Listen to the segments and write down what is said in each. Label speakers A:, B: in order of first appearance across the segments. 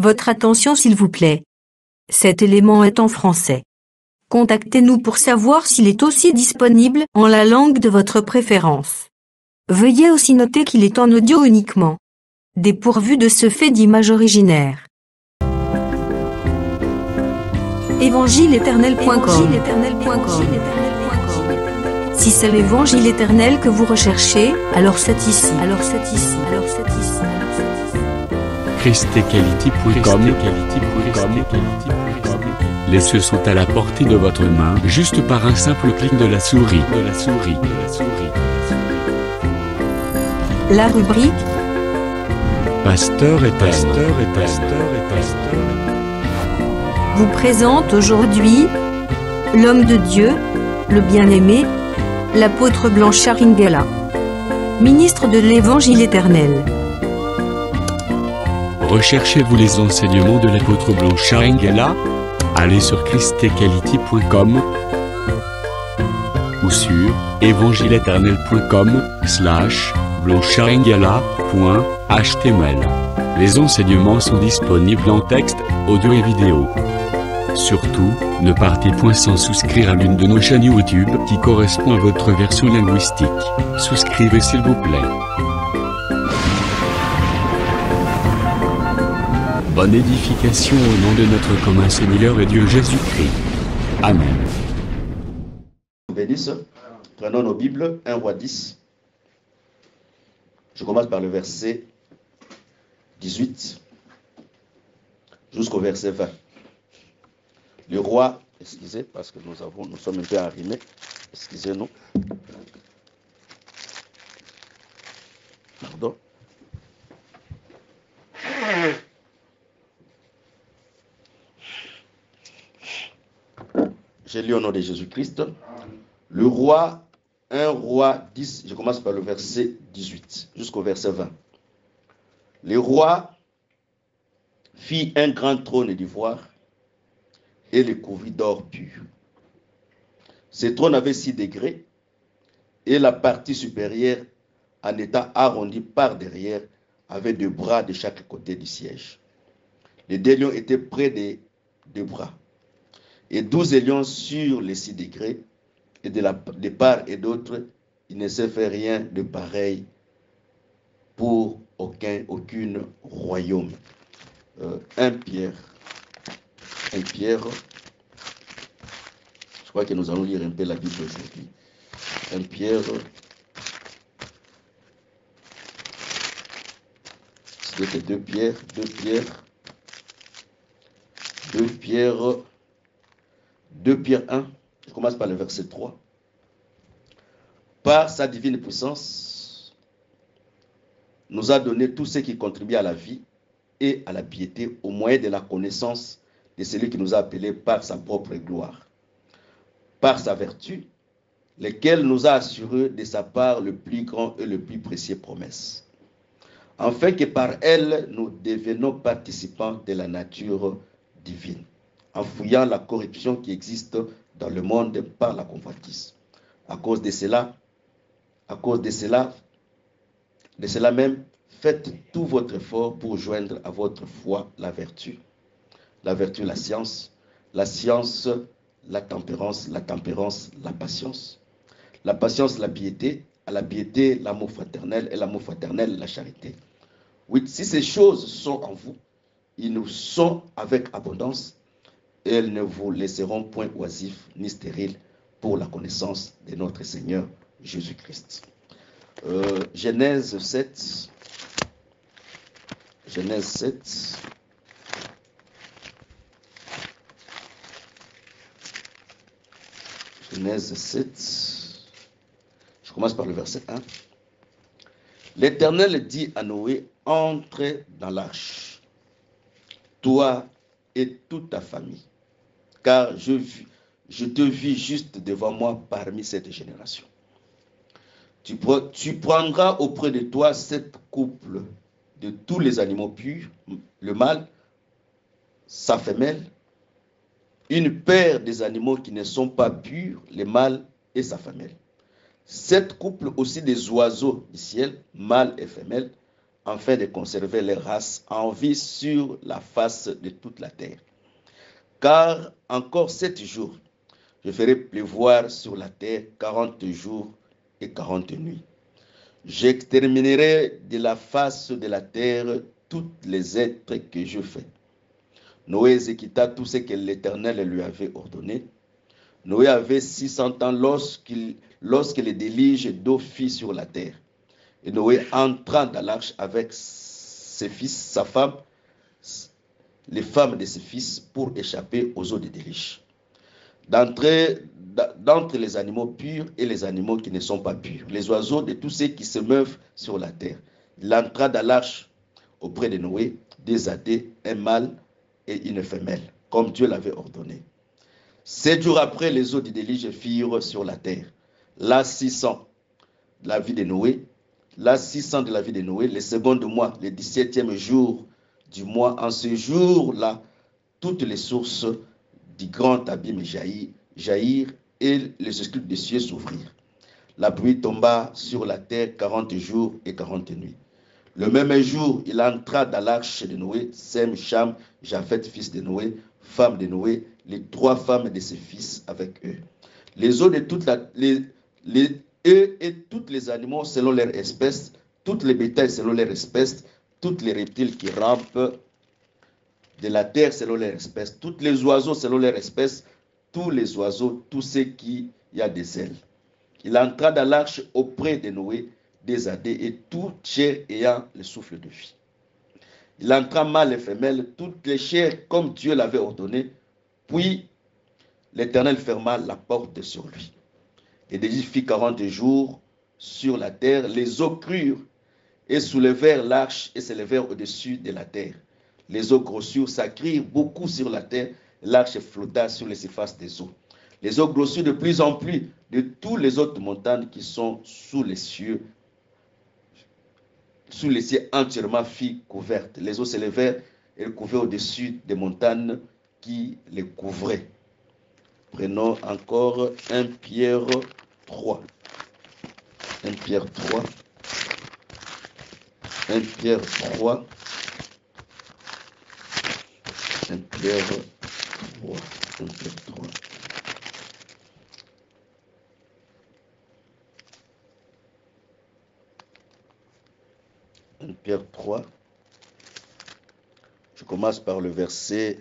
A: Votre attention s'il vous plaît. Cet élément est en français. Contactez-nous pour savoir s'il est aussi disponible en la langue de votre préférence. Veuillez aussi noter qu'il est en audio uniquement. Dépourvu de ce fait d'image originaire. Évangile-éternel.com. Si c'est l'évangile éternel que vous recherchez, alors c'est ici.
B: ChristEquality.com. Les cieux sont à la portée de votre main, juste par un simple clic de la souris.
A: La rubrique
B: Pasteur éternel.
A: vous présente aujourd'hui l'homme de Dieu, le bien-aimé, l'apôtre Blanchard Ingela, ministre de l'Évangile éternel.
B: Recherchez-vous les enseignements de l'apôtre Blanchard Ingela? Allez sur ChristEquality.com ou sur evangileeternel.com/blancharengala.html. Les enseignements sont disponibles en texte, audio et vidéo. Surtout, ne partez point sans souscrire à l'une de nos chaînes YouTube qui correspond à votre version linguistique. Souscrivez s'il vous plaît. Bonne édification au nom de notre commun Seigneur et Dieu Jésus-Christ. Amen.
C: Bénisse. Prenons nos Bibles, 1 Roi 10. Je commence par le verset 18 jusqu'au verset 20. Le roi, excusez, parce que nous sommes un peu arrimés, excusez-nous. Pardon. J'ai lu au nom de Jésus-Christ. Le roi, 1 Roi 10, je commence par le verset 18 jusqu'au verset 20. Le roi fit un grand trône d'ivoire et le couvrit d'or pur. Ce trône avait 6 degrés et la partie supérieure, en étant arrondie par derrière, avait 2 bras de chaque côté du siège. Les 2 lions étaient près des 2 bras et 12 lions sur les 6 degrés, et de part et d'autre, il ne s'est fait rien de pareil pour aucune royaume. 1 Pierre, je crois que nous allons lire un peu la Bible aujourd'hui. 1 Pierre, c'est 2 Pierre, Pierre 1, je commence par le verset 3. Par sa divine puissance, nous a donné tout ce qui contribue à la vie et à la piété au moyen de la connaissance de celui qui nous a appelés par sa propre gloire, par sa vertu, lequel nous a assuré de sa part le plus grand et le plus précieux promesse, afin que par elle nous devenions participants de la nature divine, en fouillant la corruption qui existe dans le monde par la convoitise. À cause de cela même, faites tout votre effort pour joindre à votre foi la vertu, la science, la tempérance, la patience, la piété, à la piété, l'amour fraternel, et l'amour fraternel, la charité. Oui, si ces choses sont en vous, ils nous sont avec abondance, et elles ne vous laisseront point oisifs ni stériles pour la connaissance de notre Seigneur Jésus-Christ. Genèse 7. Je commence par le verset 1. L'Éternel dit à Noé, entre dans l'arche, toi et toute ta famille, car je te vis juste devant moi parmi cette génération. Tu prendras auprès de toi 7 couples de tous les animaux purs, le mâle, sa femelle, une paire des animaux qui ne sont pas purs, le mâle et sa femelle. 7 couples aussi des oiseaux du ciel, mâle et femelle, afin de conserver les races en vie sur la face de toute la terre. Car encore 7 jours, je ferai pleuvoir sur la terre 40 jours et 40 nuits. J'exterminerai de la face de la terre tous les êtres que je fais. Noé exécuta tout ce que l'Éternel lui avait ordonné. Noé avait 600 ans lorsque le déluge d'eau fit sur la terre. Et Noé entra dans l'arche avec ses fils, sa femme, les femmes de ses fils, pour échapper aux eaux du déluge. D'entre les animaux purs et les animaux qui ne sont pas purs, les oiseaux de tous ceux qui se meuvent sur la terre. Il entra dans l'arche auprès de Noé, des ânes, un mâle et une femelle, comme Dieu l'avait ordonné. 7 jours après, les eaux du déluge firent sur la terre. Là 600 de la vie de Noé, le second mois, le 17e jour du mois. En ce jour-là, toutes les sources du grand abîme jaillirent et les escluves des cieux s'ouvrirent. La pluie tomba sur la terre 40 jours et 40 nuits. Le même jour, il entra dans l'arche de Noé, Sem, Cham, Japheth, fils de Noé, femme de Noé, les 3 femmes de ses fils avec eux. Les eaux de toute eux et tous les animaux selon leur espèce, toutes les bétails selon leur espèce, tous les reptiles qui rampent de la terre selon leur espèce, tous les oiseaux selon leur espèce, tous les oiseaux, tous ceux qui y a des ailes. Il entra dans l'arche auprès de Noé, des ânes et toute chair ayant le souffle de vie. Il entra mâle et femelle, toutes les chairs comme Dieu l'avait ordonné, puis l'Éternel ferma la porte sur lui. Et Dieu fit 40 jours sur la terre, les eaux crurent et soulevèrent l'arche et s'élevèrent au-dessus de la terre. Les eaux grossirent, s'accrirent beaucoup sur la terre, l'arche flotta sur les surfaces des eaux. Les eaux grossirent de plus en plus de toutes les autres montagnes qui sont sous les cieux entièrement fit couvertes. Les eaux s'élevèrent et couvraient au-dessus des montagnes qui les couvraient. Prenons encore 1 Pierre 3. 1 Pierre 3. 1 Pierre 3. 1 Pierre 3. 1 Pierre 3. Pierre 3, je commence par le verset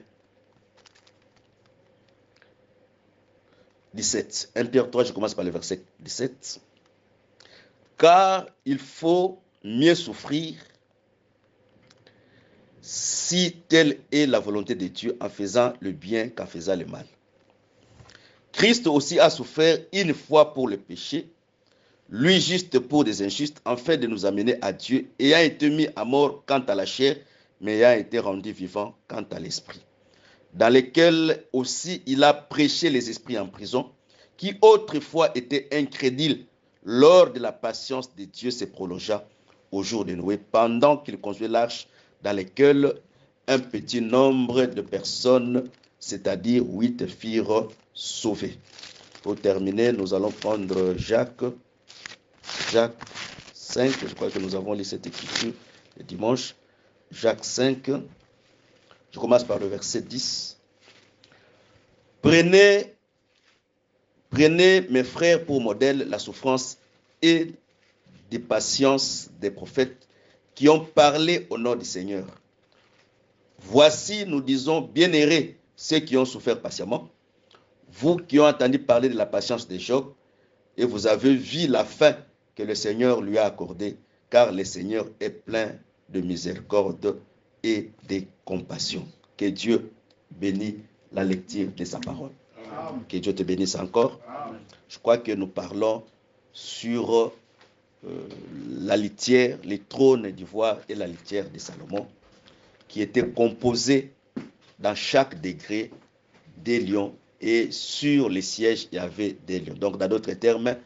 C: 17. 1 Pierre 3, je commence par le verset 17. Car il faut mieux souffrir si telle est la volonté de Dieu en faisant le bien qu'en faisant le mal. Christ aussi a souffert une fois pour le péché, lui juste pour des injustes, afin de nous amener à Dieu, ayant été mis à mort quant à la chair, mais ayant été rendu vivant quant à l'esprit, dans lesquels aussi il a prêché les esprits en prison, qui autrefois étaient incrédules, lors de la patience de Dieu se prolongea au jour de Noé, pendant qu'il conduisait l'arche, dans laquelle un petit nombre de personnes, c'est-à-dire 8, firent sauvées. Pour terminer, nous allons prendre Jacques 5, je crois que nous avons lu cette écriture le dimanche. Jacques 5, je commence par le verset 10. Prenez, mes frères, pour modèle la souffrance et des patience des prophètes qui ont parlé au nom du Seigneur. Voici, nous disons, bienheureux ceux qui ont souffert patiemment, vous qui ont entendu parler de la patience de Job, et vous avez vu la fin que le Seigneur lui a accordée, car le Seigneur est plein de miséricorde et de compassion. Que Dieu bénisse la lecture de sa parole. Amen. Que Dieu te bénisse encore. Amen. Je crois que nous parlons sur la litière, les trônes d'ivoire et la litière de Salomon, qui étaient composés dans chaque degré des lions, et sur les sièges, il y avait des lions. Donc, dans d'autres termes,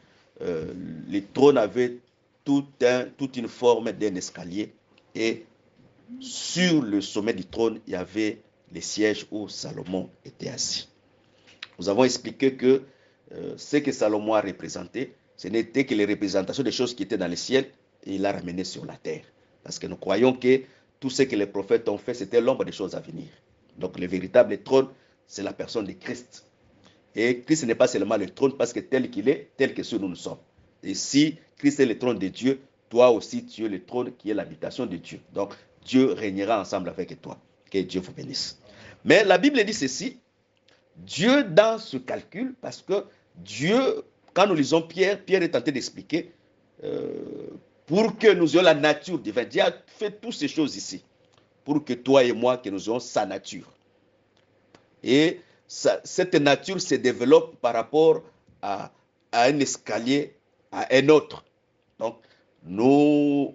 C: les trônes avaient toute une forme d'un escalier, et sur le sommet du trône, il y avait les sièges où Salomon était assis. Nous avons expliqué que ce que Salomon a représenté, ce n'était que les représentations des choses qui étaient dans le ciel, et il l'a ramené sur la terre. Parce que nous croyons que tout ce que les prophètes ont fait, c'était l'ombre des choses à venir. Donc le véritable trône, c'est la personne de Christ. Et Christ n'est pas seulement le trône parce que tel qu'il est, tel que nous sommes. Et si Christ est le trône de Dieu, toi aussi tu es le trône qui est l'habitation de Dieu. Donc Dieu régnera ensemble avec toi. Que Dieu vous bénisse. Mais la Bible dit ceci, Dieu dans ce calcul, parce que Dieu, quand nous lisons Pierre, Pierre est tenté d'expliquer, pour que nous ayons la nature divine. Dieu a fait toutes ces choses ici, pour que toi et moi, que nous ayons sa nature. Et cette nature se développe par rapport à un escalier, à un autre. Donc, nous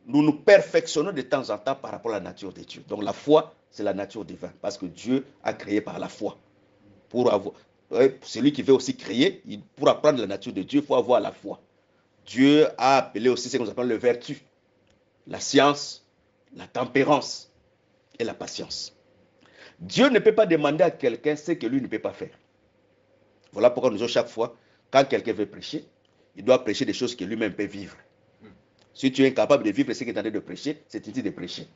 C: nous perfectionnons de temps en temps par rapport à la nature de Dieu. Donc, la foi, c'est la nature divine, parce que Dieu a créé par la foi. Celui qui veut aussi créer, pour apprendre la nature de Dieu, il faut avoir la foi. Dieu a appelé aussi ce que nous appelons les vertus, la science, la tempérance et la patience. Dieu ne peut pas demander à quelqu'un ce que lui ne peut pas faire. Voilà pourquoi nous avons chaque fois, quand quelqu'un veut prêcher, il doit prêcher des choses que lui-même peut vivre. Si tu es incapable de vivre ce que tu es en train de prêcher, c'est inutile de prêcher.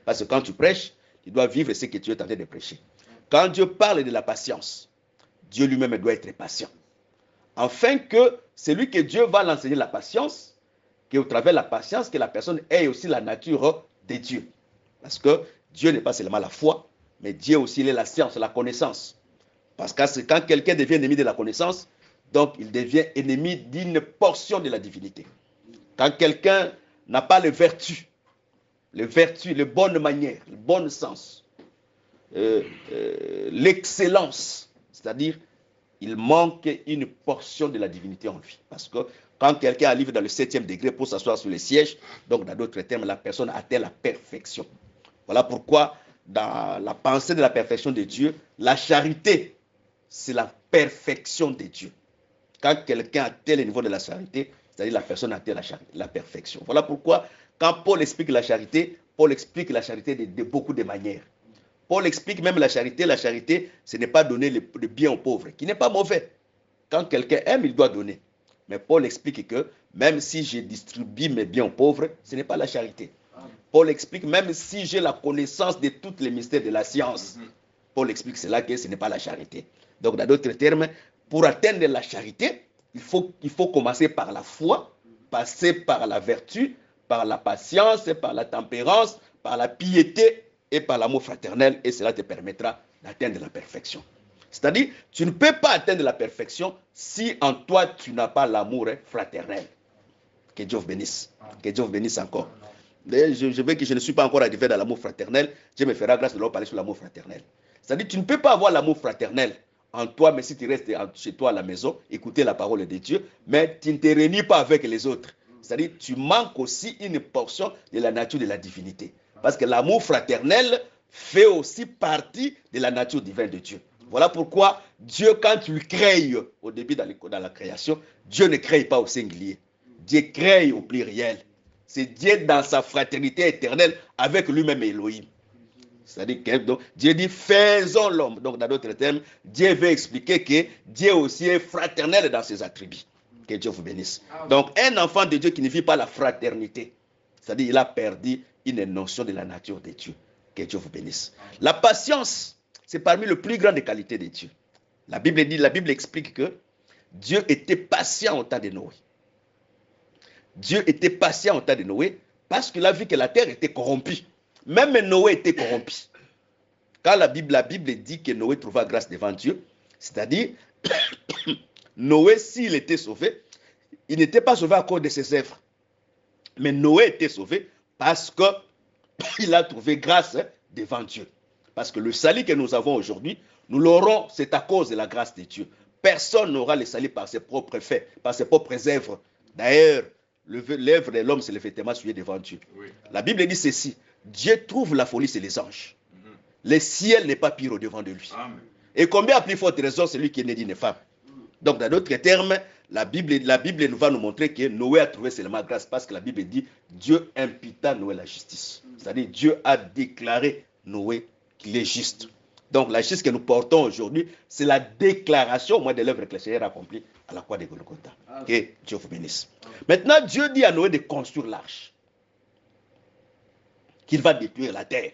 C: Parce que quand tu prêches, tu dois vivre ce que tu es en train de prêcher. Quand Dieu parle de la patience, Dieu lui-même doit être patient. Afin que celui que Dieu va l'enseigner la patience, qu'au travers de la patience, que la personne ait aussi la nature de Dieu. Parce que Dieu n'est pas seulement la foi, mais Dieu aussi il est la science, la connaissance. Parce que quand quelqu'un devient ennemi de la connaissance, donc il devient ennemi d'une portion de la divinité. Quand quelqu'un n'a pas les vertus, les bonnes manières, le bon sens, l'excellence, c'est-à-dire il manque une portion de la divinité en lui. Parce que quand quelqu'un arrive dans le 7e degré pour s'asseoir sur le siège, donc dans d'autres termes, la personne atteint la perfection. Voilà pourquoi dans la pensée de la perfection de Dieu, la charité, c'est la perfection de Dieu. Quand quelqu'un atteint le niveau de la charité, c'est-à-dire la personne atteint la perfection. Voilà pourquoi quand Paul explique la charité de beaucoup de manières. Paul explique même la charité, ce n'est pas donner le bien aux pauvres, qui n'est pas mauvais. Quand quelqu'un aime, il doit donner. Mais Paul explique que même si je distribue mes biens aux pauvres, ce n'est pas la charité. Paul explique même si j'ai la connaissance de tous les mystères de la science, Paul explique cela que ce n'est pas la charité. Donc dans d'autres termes, pour atteindre la charité, il faut commencer par la foi, passer par la vertu, par la patience, par la tempérance, par la piété et par l'amour fraternel, et cela te permettra d'atteindre la perfection. C'est-à-dire, tu ne peux pas atteindre la perfection si en toi tu n'as pas l'amour fraternel. Que Dieu vous bénisse. Que Dieu vous bénisse encore. Je veux que je ne suis pas encore arrivé dans l'amour fraternel. Dieu me fera grâce de leur parler sur l'amour fraternel. C'est-à-dire, tu ne peux pas avoir l'amour fraternel en toi, mais si tu restes chez toi à la maison, écouter la parole de Dieu, mais tu ne te réunis pas avec les autres. C'est-à-dire, tu manques aussi une portion de la nature de la divinité. Parce que l'amour fraternel fait aussi partie de la nature divine de Dieu. Voilà pourquoi Dieu, quand tu crées au début dans la création, Dieu ne crée pas au singulier. Dieu crée au pluriel. C'est Dieu dans sa fraternité éternelle avec lui-même Elohim. C'est-à-dire que donc, Dieu dit faisons l'homme. Donc dans d'autres termes, Dieu veut expliquer que Dieu aussi est fraternel dans ses attributs. Que Dieu vous bénisse. Donc un enfant de Dieu qui ne vit pas la fraternité, c'est-à-dire il a perdu une notion de la nature de Dieu. Que Dieu vous bénisse. La patience, c'est parmi les plus grandes qualités de Dieu. La Bible explique que Dieu était patient au temps de Noé. Dieu était patient au temps de Noé parce qu'il a vu que la terre était corrompue. Même Noé était corrompu. Quand la Bible dit que Noé trouva grâce devant Dieu, c'est-à-dire, Noé, s'il était sauvé, il n'était pas sauvé à cause de ses œuvres. Mais Noé était sauvé parce qu'il a trouvé grâce devant Dieu. Parce que le salut que nous avons aujourd'hui, nous l'aurons, c'est à cause de la grâce de Dieu. Personne n'aura le salut par ses propres faits, par ses propres œuvres. D'ailleurs, l'œuvre de l'homme, c'est le vêtement souillé devant Dieu. Oui. La Bible dit ceci, Dieu trouve la folie chez les anges. Le ciel n'est pas pire au-devant de lui. Amen. Et combien a plus forte raison celui qui est né d'une femme? Donc, dans d'autres termes, la Bible nous va nous montrer que Noé a trouvé seulement grâce parce que la Bible dit Dieu imputa à Noé la justice. C'est-à-dire Dieu a déclaré Noé qu'il est juste. Donc, la justice que nous portons aujourd'hui, c'est la déclaration au moins de l'œuvre que le Seigneur a accomplie à la croix de Golgotha. Que Dieu vous bénisse. Maintenant, Dieu dit à Noé de construire l'arche. qu'il va détruire la terre.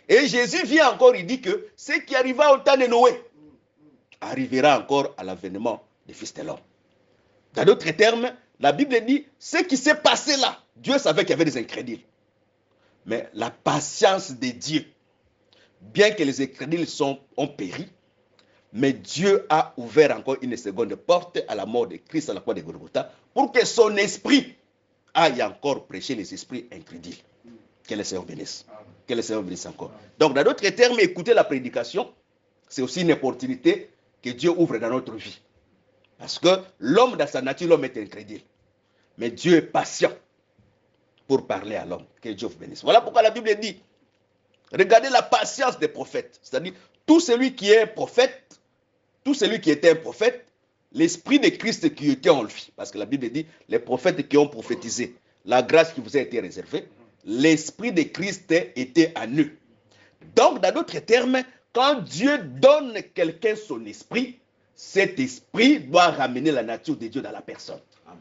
C: Et Jésus vient encore, il dit que ce qui arriva au temps de Noé arrivera encore à l'avènement du Fils de l'homme. Dans d'autres termes, la Bible dit, ce qui s'est passé là, Dieu savait qu'il y avait des incrédules. Mais la patience de Dieu, bien que les incrédules ont péri, mais Dieu a ouvert encore une seconde porte à la mort de Christ à la croix de Golgotha pour que son esprit aille encore prêcher les esprits incrédules. Que le Seigneur bénisse. Que le Seigneur bénisse encore. Donc, dans d'autres termes, écouter la prédication, c'est aussi une opportunité que Dieu ouvre dans notre vie. Parce que l'homme, dans sa nature, l'homme est incrédule. Mais Dieu est patient pour parler à l'homme. Que Dieu vous bénisse. Voilà pourquoi la Bible dit, regardez la patience des prophètes. C'est-à-dire, tout celui qui est prophète, tout celui qui était un prophète, l'esprit de Christ qui était en lui. Parce que la Bible dit, les prophètes qui ont prophétisé, la grâce qui vous a été réservée, l'esprit de Christ était en eux. Donc, dans d'autres termes, quand Dieu donne quelqu'un son esprit, cet esprit doit ramener la nature de Dieu dans la personne. Amen.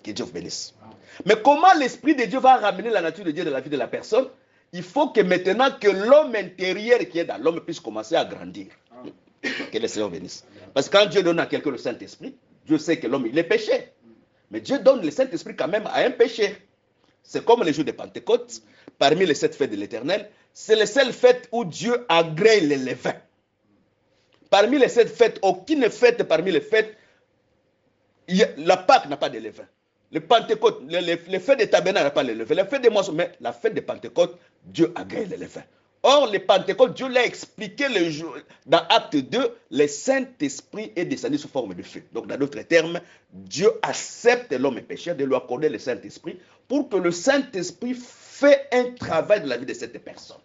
C: Que Dieu vous bénisse. Amen. Mais comment l'esprit de Dieu va ramener la nature de Dieu dans la vie de la personne? Il faut que maintenant que l'homme intérieur qui est dans l'homme puisse commencer à grandir. Amen. Que le Seigneur bénisse. Amen. Parce que quand Dieu donne à quelqu'un le Saint-Esprit, Dieu sait que l'homme il est péché. Mais Dieu donne le Saint-Esprit quand même à un péché. C'est comme les jours de Pentecôte, parmi les 7 fêtes de l'Éternel, c'est les seules fêtes où Dieu agrée les levains. Parmi les 7 fêtes, aucune fête parmi les fêtes, la Pâque n'a pas de levain. Le Pentecôte, les fêtes des tabernacles n'ont pas de levain. Les fêtes des moissons, mais la fête de Pentecôte, Dieu agrée les levains. Or, le Pentecôte, Dieu l'a expliqué le jour, dans Acte 2, le Saint-Esprit est descendu sous forme de feu. Donc, dans d'autres termes, Dieu accepte l'homme pécheur de lui accorder le Saint-Esprit pour que le Saint-Esprit fait un travail de la vie de cette personne.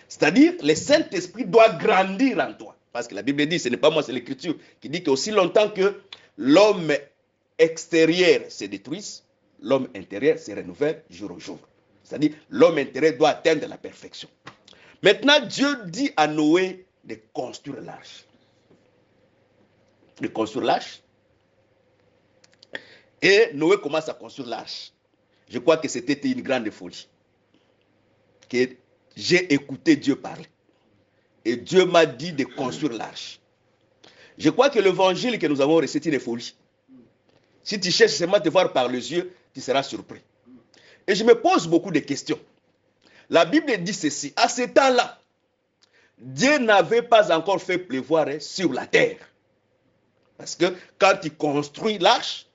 C: C'est-à-dire, le Saint-Esprit doit grandir en toi. Parce que la Bible dit, ce n'est pas moi, c'est l'Écriture, qui dit qu'aussi longtemps que l'homme extérieur se détruise, l'homme intérieur se renouvelle jour au jour. C'est-à-dire, l'homme intérieur doit atteindre la perfection. Maintenant, Dieu dit à Noé de construire l'arche. De construire l'arche. Et Noé commence à construire l'arche. Je crois que c'était une grande folie. Que j'ai écouté Dieu parler. Et Dieu m'a dit de construire l'arche. Je crois que l'évangile que nous avons reçu est une folie. Si tu cherches seulement te voir par les yeux, tu seras surpris. Et je me pose beaucoup de questions. La Bible dit ceci. À ce temps-là, Dieu n'avait pas encore fait pleuvoir sur la terre. Parce que quand tu construis l'arche,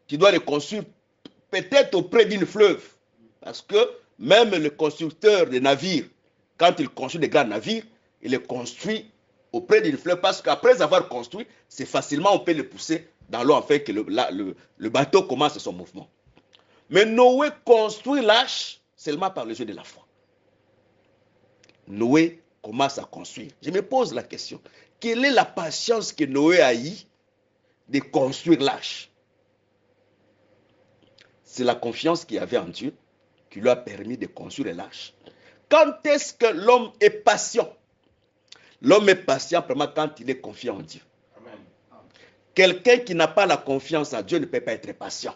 C: tu dois le construire peut-être auprès d'une fleuve. Parce que même le constructeur de navires, quand il construit des grands navires, il les construit auprès d'une fleuve. Parce qu'après avoir construit, c'est facilement, on peut le pousser dans l'eau afin que le bateau commence son mouvement. Mais Noé construit l'arche seulement par le jeu de la foi. Noé commence à construire. Je me pose la question. Quelle est la patience que Noé a eue de construire l'arche? C'est la confiance qu'il avait en Dieu qui lui a permis de construire l'arche. Quand est-ce que l'homme est patient? L'homme est patient vraiment quand il est confiant en Dieu. Quelqu'un qui n'a pas la confiance en Dieu ne peut pas être patient.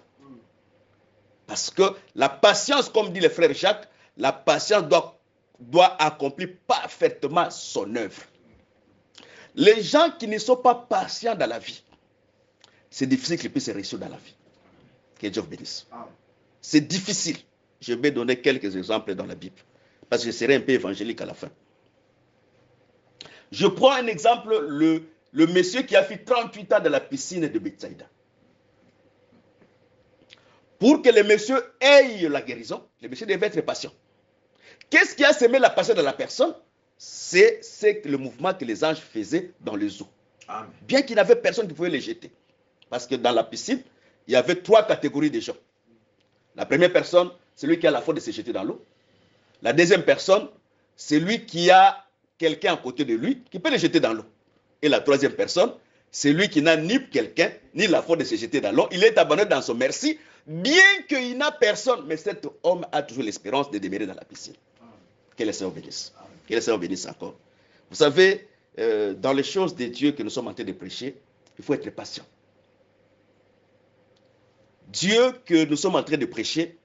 C: Parce que la patience, comme dit le frère Jacques, la patience doit accomplir parfaitement son œuvre. Les gens qui ne sont pas patients dans la vie, c'est difficile qu'ils puissent réussir dans la vie. Que Dieu vous bénisse. C'est difficile. Je vais donner quelques exemples dans la Bible. Parce que je serai un peu évangélique à la fin. Je prends un exemple, le monsieur qui a fait 38 ans dans la piscine de Bethsaïda. Pour que le monsieur ait la guérison, le monsieur devait être patient. Qu'est-ce qui a semé la patience dans la personne? C'est le mouvement que les anges faisaient dans les eaux. Amen. Bien qu'il n'y avait personne qui pouvait les jeter. Parce que dans la piscine, il y avait 3 catégories de gens. La première personne, c'est celui qui a la foi de se jeter dans l'eau. La deuxième personne, c'est celui qui a quelqu'un à côté de lui qui peut le jeter dans l'eau. Et la troisième personne, c'est lui qui n'a ni quelqu'un, ni la foi de se jeter dans l'eau. Il est abandonné dans son merci, bien qu'il n'a personne. Mais cet homme a toujours l'espérance de demeurer dans la piscine. Que le Seigneur bénisse. Que le Seigneur bénisse encore. Vous savez, dans les choses de Dieu que nous sommes en train de prêcher, il faut être patient. Dieu que nous sommes en train de prêcher,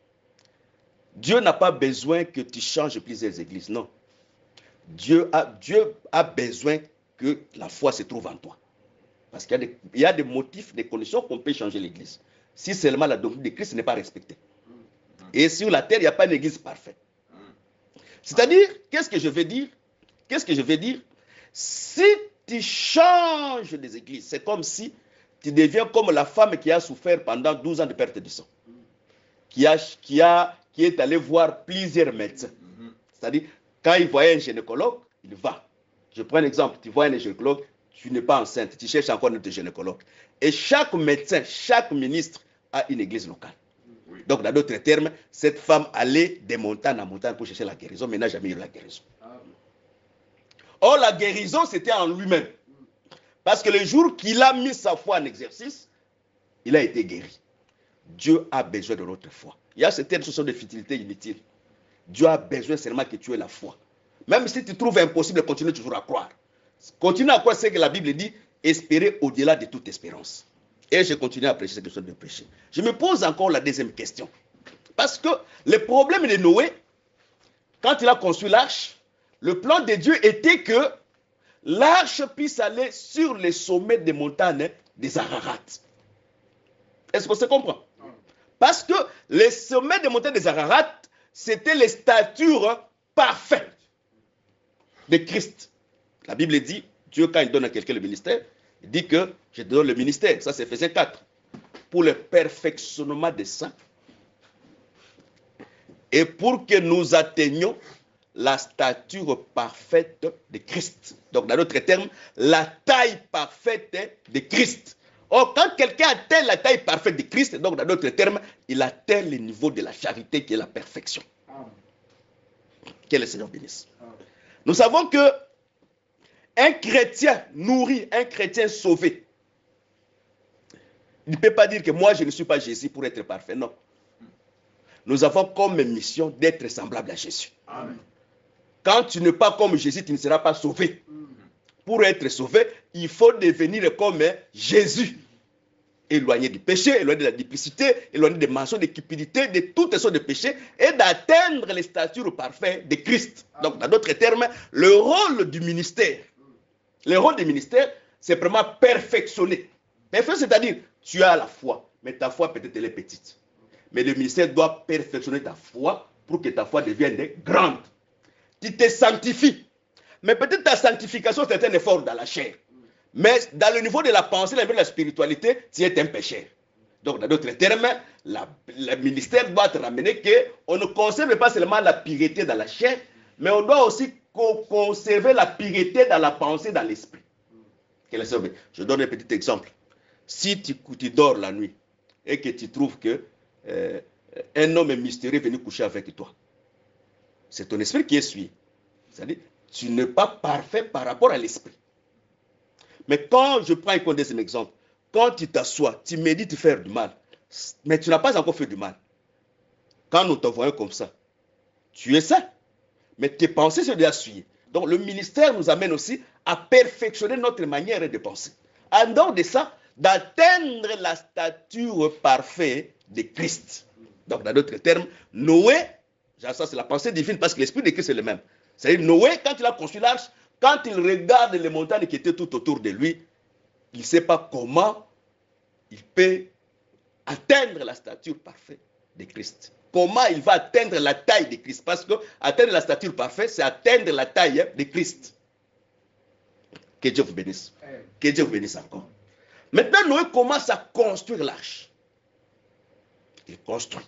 C: Dieu n'a pas besoin que tu changes plusieurs églises, non. Dieu a besoin que la foi se trouve en toi. Parce qu'il y a des motifs, des conditions qu'on peut changer l'église. Si seulement la doctrine de Christ n'est pas respectée. Et sur la terre, il n'y a pas une église parfaite. C'est-à-dire, qu'est-ce que je veux dire? Qu'est-ce que je veux dire? Si tu changes des églises, c'est comme si tu deviens comme la femme qui a souffert pendant 12 ans de perte de sang. Qui est allé voir plusieurs médecins. C'est-à-dire, quand il voyait un gynécologue, il va. Je prends un exemple, tu vois un gynécologue, tu n'es pas enceinte, tu cherches encore un gynécologue. Et chaque médecin, chaque ministre a une église locale. Donc, dans d'autres termes, cette femme allait de montagne en montagne pour chercher la guérison, mais n'a jamais eu la guérison. Or, la guérison, c'était en lui-même. Parce que le jour qu'il a mis sa foi en exercice, il a été guéri. Dieu a besoin de notre foi. Il y a certaines choses de futilité inutile. Dieu a besoin seulement que tu aies la foi. Même si tu trouves impossible, continue toujours à croire. Continue à croire ce que la Bible dit, espérer au-delà de toute espérance. Et je continue à prêcher ce que je dois prêcher. Je me pose encore la deuxième question. Parce que le problème de Noé, quand il a construit l'arche, le plan de Dieu était que l'arche puisse aller sur les sommets des montagnes des Ararat. Est-ce que ça comprend? Parce que les sommets des montagnes des Ararat, c'était les statures parfaites de Christ. La Bible dit, Dieu quand il donne à quelqu'un le ministère, il dit que je te donne le ministère, ça c'est Ephésiens 4, pour le perfectionnement des saints et pour que nous atteignions la stature parfaite de Christ. Donc dans d'autres termes, la taille parfaite de Christ. Or, quand quelqu'un atteint la taille parfaite de Christ, donc dans d'autres termes, il atteint le niveau de la charité qui est la perfection. Que le Seigneur bénisse. Nous savons que un chrétien nourri, un chrétien sauvé, il ne peut pas dire que moi je ne suis pas Jésus pour être parfait. Non. Nous avons comme mission d'être semblable à Jésus. Amen. Quand tu n'es pas comme Jésus, tu ne seras pas sauvé. Pour être sauvé, il faut devenir comme Jésus. Éloigné du péché, éloigné de la duplicité, éloigné des mensonges, de cupidité, de toutes sortes de péchés, et d'atteindre les statures parfaites de Christ. Donc, dans d'autres termes, le rôle du ministère, c'est vraiment perfectionner. Perfectionner, c'est-à-dire, tu as la foi, mais ta foi peut-être elle est petite. Mais le ministère doit perfectionner ta foi pour que ta foi devienne grande. Tu te sanctifies. Mais peut-être ta sanctification, c'est un effort dans la chair. Mais dans le niveau de la pensée, dans le niveau de la spiritualité, tu es un pécheur. Donc, dans d'autres termes, le ministère doit te ramener qu'on ne conserve pas seulement la pureté dans la chair, mais on doit aussi conserver la pureté dans la pensée, dans l'esprit. Je donne un petit exemple. Si tu dors la nuit et que tu trouves que un homme mystérieux est venu coucher avec toi, c'est ton esprit qui est souillé. C'est-à-dire, tu n'es pas parfait par rapport à l'esprit. Mais quand je prends un deuxième exemple, quand tu t'assois, tu médites faire du mal, mais tu n'as pas encore fait du mal. Quand nous te voyons comme ça, tu es sain, mais tes pensées sont déjà souillées. Donc le ministère nous amène aussi à perfectionner notre manière de penser. En dehors de ça, d'atteindre la stature parfaite de Christ. Donc dans d'autres termes, Noé, ça c'est la pensée divine parce que l'esprit de Christ est le même. C'est-à-dire Noé, quand il a construit l'arche, quand il regarde les montagnes qui étaient tout autour de lui, il ne sait pas comment il peut atteindre la stature parfaite de Christ. Comment il va atteindre la taille de Christ. Parce que atteindre la stature parfaite, c'est atteindre la taille de Christ. Que Dieu vous bénisse. Que Dieu vous bénisse encore. Maintenant, Noé commence à construire l'arche. Il construit.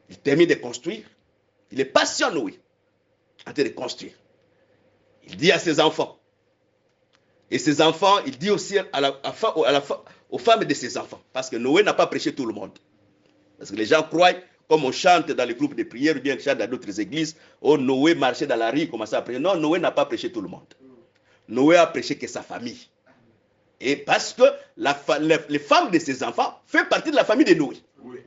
C: Il termine de construire. Il est patient, Noé, en train de construire. Il dit à ses enfants. Et ses enfants, il dit aussi aux femmes de ses enfants. Parce que Noé n'a pas prêché tout le monde. Parce que les gens croient, comme on chante dans les groupes de prière, ou bien on chante dans d'autres églises, oh, Noé marchait dans la rue, il commençait à prêcher. Non, Noé n'a pas prêché tout le monde. Noé a prêché que sa famille. Et parce que les femmes de ses enfants font partie de la famille de Noé. Oui.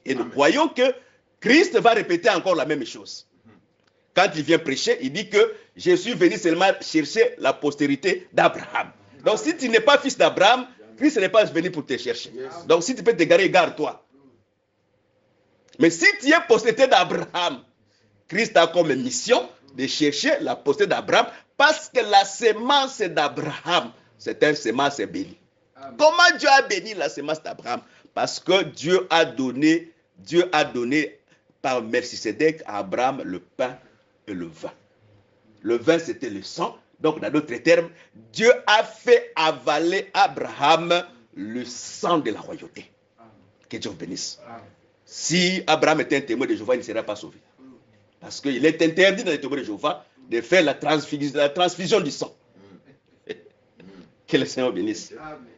C: Et nous croyons que Christ va répéter encore la même chose. Quand il vient prêcher, il dit que je suis venu seulement chercher la postérité d'Abraham. Donc si tu n'es pas fils d'Abraham, Christ n'est pas venu pour te chercher. Donc si tu peux te garer, garde-toi. Mais si tu es postérité d'Abraham, Christ a comme mission de chercher la postérité d'Abraham parce que la sémence d'Abraham, c'est une sémence bénie. Comment Dieu a béni la sémence d'Abraham? Parce que Dieu a donné par Melchisédek à Abraham le pain et le vin. Le vin, c'était le sang. Donc, dans d'autres termes, Dieu a fait avaler à Abraham le sang de la royauté. Que Dieu vous bénisse. Si Abraham était un témoin de Jéhovah, il ne serait pas sauvé. Parce qu'il est interdit dans les témoins de Jéhovah de faire la transfusion du sang. Que le Seigneur bénisse.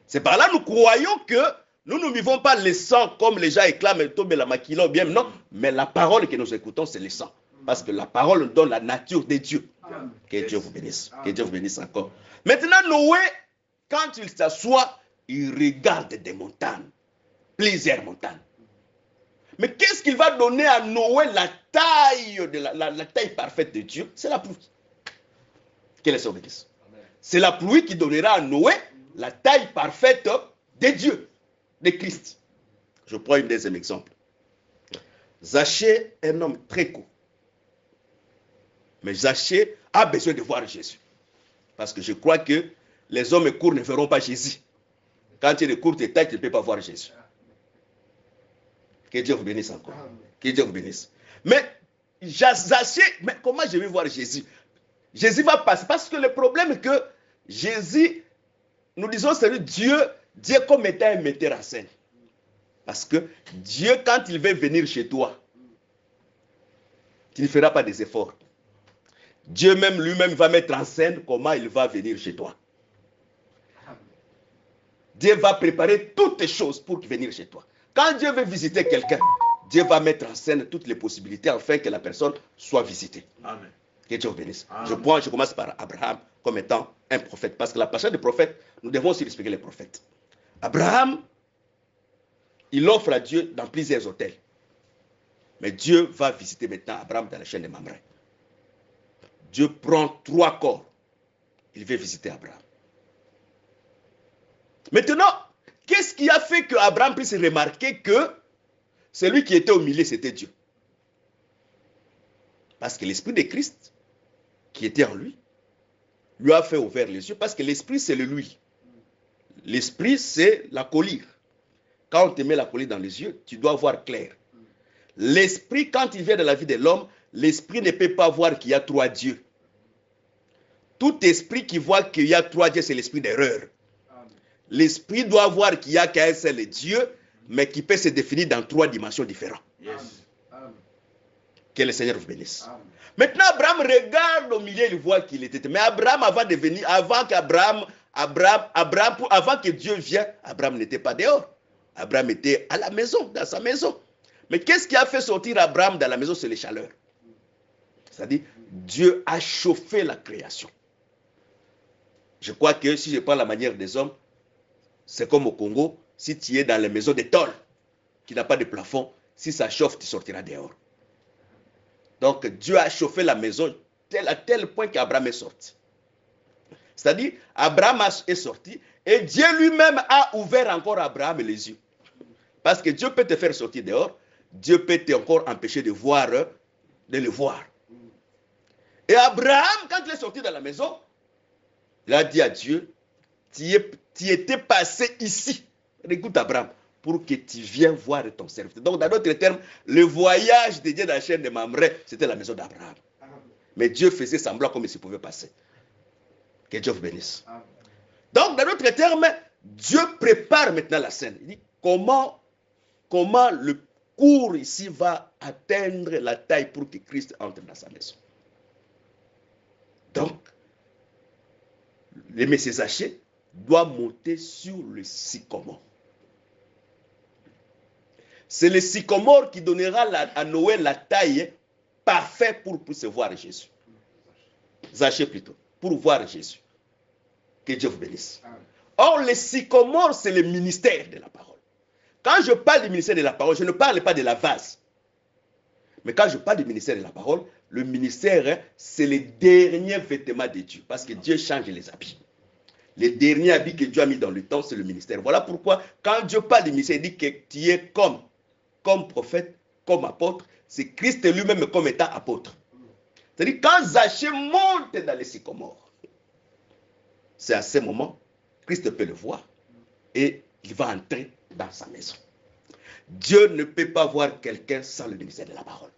C: C'est par là que nous croyons que nous ne vivons pas le sang comme les gens éclament, la maquilla ou bien non, mais la parole que nous écoutons, c'est le sang. Parce que la parole nous donne la nature de Dieu. Que Dieu vous bénisse. Que Dieu vous bénisse encore. Maintenant, Noé, quand il s'assoit, il regarde des montagnes. Plusieurs montagnes. Mais qu'est-ce qu'il va donner à Noé la taille, la taille parfaite de Dieu? C'est la pluie. Que le Seigneur bénisse. C'est la pluie qui donnera à Noé la taille parfaite de Dieu, de Christ. Je prends un deuxième exemple. Zachée est un homme très court. Mais Zachée a besoin de voir Jésus. Parce que je crois que les hommes courts ne verront pas Jésus. Quand il est de courte taille, tu ne peux pas voir Jésus. Que Dieu vous bénisse encore. Que Dieu vous bénisse. Mais Zachée, mais comment je vais voir Jésus? Jésus va passer. Parce que le problème est que Jésus, nous disons c'est Dieu comme étant un metteur en scène. Parce que Dieu, quand il veut venir chez toi, tu ne feras pas des efforts. Dieu même lui-même va mettre en scène comment il va venir chez toi. Dieu va préparer toutes les choses pour venir chez toi. Quand Dieu veut visiter quelqu'un, Dieu va mettre en scène toutes les possibilités afin que la personne soit visitée. Amen. Que Dieu vous bénisse. Je commence par Abraham comme étant un prophète. Parce que la personne des prophètes, nous devons aussi respecter les prophètes. Abraham, il offre à Dieu dans plusieurs hôtels. Mais Dieu va visiter maintenant Abraham dans la chaîne de Mamré. Dieu prend 3 corps. Il veut visiter Abraham. Maintenant, qu'est-ce qui a fait que Abraham puisse remarquer que celui qui était au milieu, c'était Dieu? Parce que l'esprit de Christ, qui était en lui a fait ouvrir les yeux. Parce que l'esprit, c'est le lui. L'esprit, c'est la colère. Quand on te met la colère dans les yeux, tu dois voir clair. L'esprit, quand il vient de la vie de l'homme, l'esprit ne peut pas voir qu'il y a 3 dieux. Tout esprit qui voit qu'il y a 3 dieux, c'est l'esprit d'erreur. L'esprit doit voir qu'il n'y a qu'un seul Dieu, mais qui peut se définir dans 3 dimensions différentes. Yes. Que le Seigneur vous bénisse. Amen. Maintenant, Abraham regarde au milieu, il voit qu'il était. Mais Abraham, avant que Dieu vienne, Abraham n'était pas dehors. Abraham était à la maison, dans sa maison. Mais qu'est-ce qui a fait sortir Abraham dans la maison? C'est les chaleurs. C'est-à-dire, Dieu a chauffé la création. Je crois que si je prends la manière des hommes, c'est comme au Congo, si tu es dans les maisons de tôle, qui n'a pas de plafond, si ça chauffe, tu sortiras dehors. Donc Dieu a chauffé la maison à tel point qu'Abraham est sorti. C'est-à-dire, Abraham est sorti et Dieu lui-même a ouvert encore à Abraham les yeux. Parce que Dieu peut te faire sortir dehors, Dieu peut encore empêcher de le voir. Et Abraham, quand il est sorti de la maison, il a dit à Dieu, tu étais passé ici. Écoute Abraham, pour que tu viennes voir ton serviteur. Donc, dans d'autres termes, le voyage de Dieu dans la chaîne de Mamré, c'était la maison d'Abraham. Mais Dieu faisait semblant comme il se pouvait passer. Que Dieu vous bénisse. Amen. Donc, dans d'autres termes, Dieu prépare maintenant la scène. Il dit comment le cours ici va atteindre la taille pour que Christ entre dans sa maison. Donc, le Messie Zachée doit monter sur le sycomore. C'est le sycomore qui donnera à Noé la taille parfaite pour se voir Jésus. Zachée plutôt, pour voir Jésus. Que Dieu vous bénisse. Or, le sycomore, c'est le ministère de la parole. Quand je parle du ministère de la parole, je ne parle pas de la vase. Mais quand je parle du ministère de la parole, le ministère, c'est le dernier vêtement de Dieu. Parce que Dieu change les habits. Le dernier habit que Dieu a mis dans le temps, c'est le ministère. Voilà pourquoi, quand Dieu parle du ministère, il dit que tu es comme prophète, comme apôtre, c'est Christ lui-même comme étant apôtre. C'est-à-dire quand Zachée monte dans les sycomores, c'est à ce moment, Christ peut le voir et il va entrer dans sa maison. Dieu ne peut pas voir quelqu'un sans le ministère de la parole.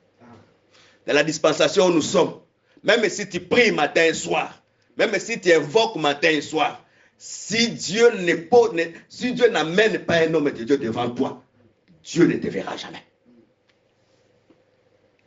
C: Dans la dispensation où nous sommes, même si tu pries matin et soir, même si tu invoques matin et soir, si Dieu n'amène pas un homme de Dieu devant toi, Dieu ne te verra jamais.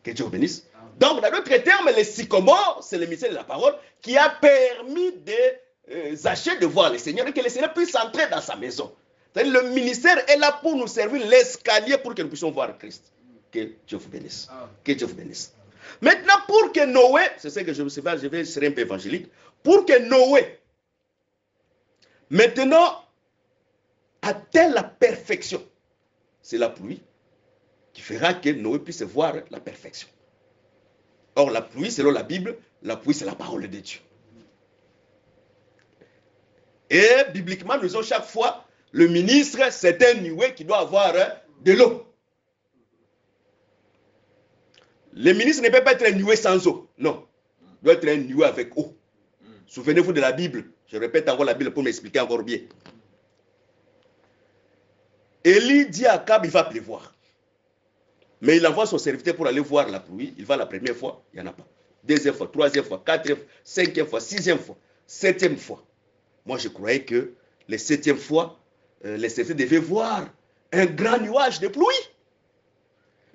C: Que Dieu vous bénisse. Donc, dans d'autres termes, les sycomores, c'est le ministère de la parole qui a permis de Zachée de voir le Seigneur et que le Seigneur puisse entrer dans sa maison. Le ministère est là pour nous servir l'escalier pour que nous puissions voir Christ. Que Dieu vous bénisse. Que Dieu vous bénisse. Maintenant, pour que Noé, c'est ce que je serai un peu évangélique, pour que Noé, maintenant, atteigne la perfection, c'est la pluie qui fera que Noé puisse voir la perfection. Or, la pluie, selon la Bible, la pluie, c'est la parole de Dieu. Et bibliquement, nous avons chaque fois, le ministre, c'est un nuée qui doit avoir de l'eau. Le ministre ne peut pas être un nuée sans eau. Non. Il doit être un nuée avec eau. Souvenez-vous de la Bible. Je répète encore la Bible pour m'expliquer encore bien. Élie dit à Akab, il va pleuvoir. Mais il envoie son serviteur pour aller voir la pluie. Il va la première fois, il n'y en a pas. Deuxième fois, troisième fois, quatrième fois, cinquième fois, sixième fois, septième fois. Moi, je croyais que les septième fois, les serviteurs devaient voir un grand nuage de pluie.